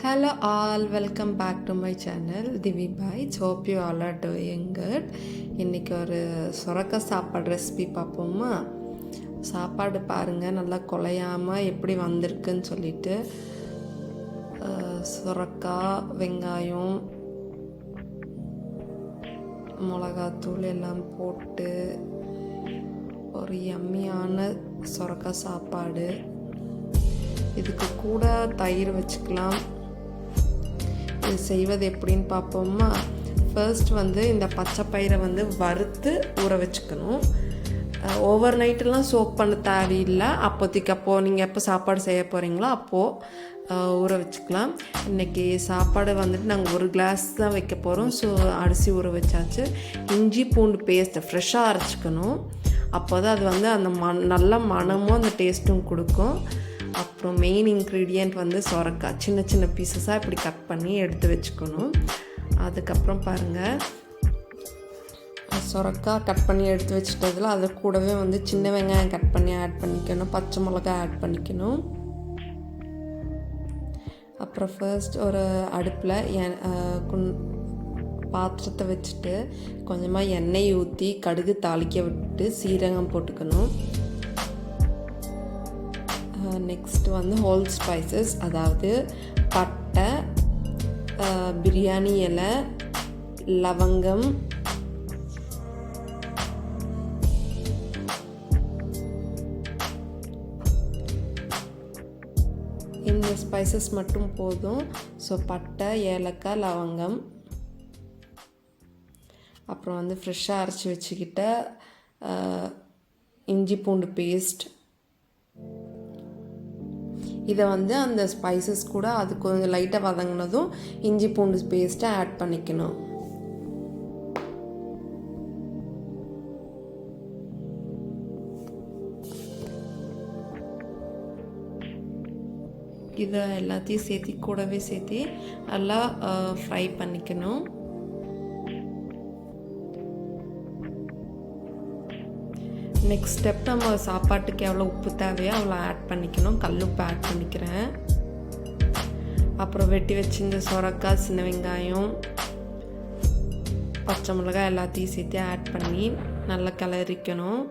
Hello all, welcome back to my channel Divi Bites. Hope you all are doing good. இன்றைக்கி ஒரு சுரக்கா சாப்பாடு recipe பார்ப்போமா. சாப்பாடு பாருங்கள், நல்லா குலையாமல் எப்படி வந்திருக்குன்னு சொல்லிட்டு சுரக்கா, வெங்காயம், மிளகாத்தூள் எல்லாம் போட்டு ஒரு யம்மியான சுரக்கா சாப்பாடு. இதுக்கு கூட தயிர் வச்சுக்கலாம். இது செய்வது எப்படின்னு பார்ப்போமா. ஃபர்ஸ்ட் இந்த பச்சை பயிரை வறுத்து ஊற வச்சுக்கணும். ஓவர் நைட்டெல்லாம் சோக் பண்ண தேவையில்லை. அப்போதைக்கு நீங்கள் எப்போ சாப்பாடு செய்ய போகிறீங்களோ அப்போது ஊற வச்சுக்கலாம். இன்றைக்கி சாப்பாடு நாங்கள் ஒரு கிளாஸ் தான் வைக்க போகிறோம். ஸோ அரிசி ஊற வச்சாச்சு. இஞ்சி பூண்டு பேஸ்ட்டை ஃப்ரெஷ்ஷாக அரைச்சிக்கணும். அப்போ தான் அது அந்த நல்ல மணமும் அந்த டேஸ்ட்டும் கொடுக்கும். அப்புறம் மெயின் இன்க்ரீடியண்ட் சொரக்காய் சின்ன சின்ன பீசஸாக இப்படி கட் பண்ணி எடுத்து வச்சுக்கணும். அதுக்கப்புறம் பாருங்கள், சொரக்காய் கட் பண்ணி எடுத்து வச்சுட்டதில் அது கூடவே சின்ன வெங்காயம் கட் பண்ணி ஆட் பண்ணிக்கணும், பச்சை மிளகாய் ஆட் பண்ணிக்கணும். அப்புறம் ஃபர்ஸ்ட் ஒரு அடுப்பில் பாத்திரத்தை வச்சுட்டு கொஞ்சமாக எண்ணெய் ஊற்றி கடுகு தாளிக்க விட்டு சீரகம் போட்டுக்கணும். நெக்ஸ்ட் ஹோல் ஸ்பைசஸ், அதாவது பட்டை, பிரியாணி இலை, லவங்கம், இந்த ஸ்பைசஸ் மட்டும் போதும். ஸோ பட்டை, ஏலக்காய், லவங்கம், அப்புறம் ஃப்ரெஷ்ஷாக அரைச்சி வச்சுக்கிட்ட இஞ்சி பூண்டு பேஸ்ட். இதை அந்த ஸ்பைசஸ் கூட அது கொஞ்சம் லைட்டாக வதங்கினதும் இஞ்சி பூண்டு பேஸ்ட்டை ஆட் பண்ணிக்கணும். இதை எல்லாத்தையும் கூடவே சேர்த்து நல்லா ஃப்ரை பண்ணிக்கணும். நெக்ஸ்ட் ஸ்டெப், நம்ம சாப்பாட்டுக்கு எவ்வளோ உப்பு தேவையோ அவ்வளோ ஆட் பண்ணிக்கணும். கல்லுப்பு ஆட் பண்ணிக்கிறேன். அப்புறம் வெட்டி வச்சு இந்த சொரக்காய், சின்ன வெங்காயம், பச்சை மிளகாய் எல்லாத்தையும் சேர்த்து ஆட் பண்ணி நல்லா கிளறிக்கணும்.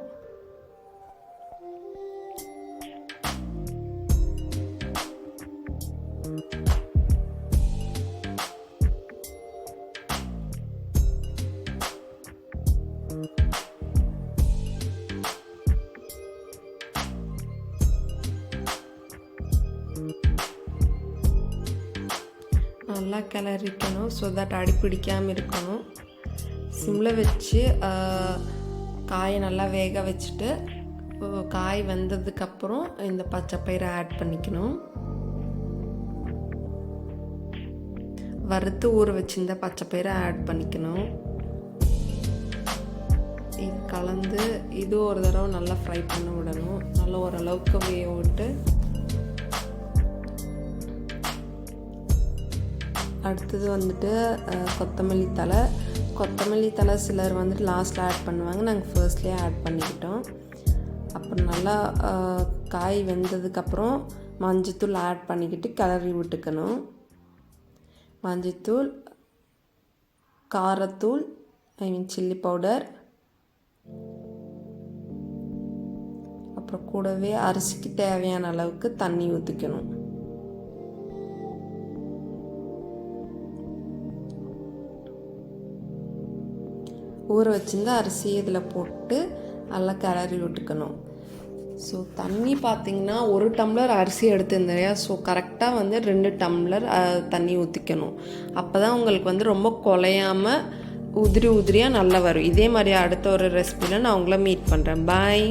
நல்லா கிளறிக்கணும். ஸோ தட் அடி பிடிக்காமல் இருக்கணும். சிம்மில் வச்சு காயை நல்லா வேக வச்சுட்டு காய் வெந்ததுக்கப்புறம் இந்த பச்சை பயிரை ஆட் பண்ணிக்கணும். வறுத்து ஊற வச்சு இந்த பச்சை பயிரை ஆட் பண்ணிக்கணும். இது கலந்து இது ஒரு தடவை நல்லா ஃப்ரை பண்ண விடணும். நல்லா ஓரளவுக்கு வேக விட்டு அடுத்தது கொத்தமல்லி தலை சிலர் லாஸ்ட்டில் ஆட் பண்ணுவாங்க. நாங்கள் ஃபர்ஸ்ட்லேயே ஆட் பண்ணிக்கிட்டோம். அப்புறம் நல்லா காய் வெந்ததுக்கப்புறம் மஞ்சத்தூள் ஆட் பண்ணிக்கிட்டு கிளறி விட்டுக்கணும். மஞ்சத்தூள், காரத்தூள், சில்லி பவுடர், அப்புறம் கூடவே அரிசிக்கு தேவையான அளவுக்கு தண்ணி ஊற்றிக்கணும். ஊற வச்சிருந்த அரிசியை இதில் போட்டு நல்லா கிளறி விட்டுக்கணும். ஸோ தண்ணி பார்த்திங்கன்னா 1 டம்ளர் அரிசி எடுத்துருந்தேன். ஸோ கரெக்டாக 2 டம்ளர் தண்ணி ஊற்றிக்கணும். அப்போ தான் உங்களுக்கு ரொம்ப குலையாமல் உதிரியாக நல்லா வரும். இதே மாதிரி அடுத்த ஒரு ரெசிபியில் நான் உங்களை மீட் பண்ணுறேன். பாய்.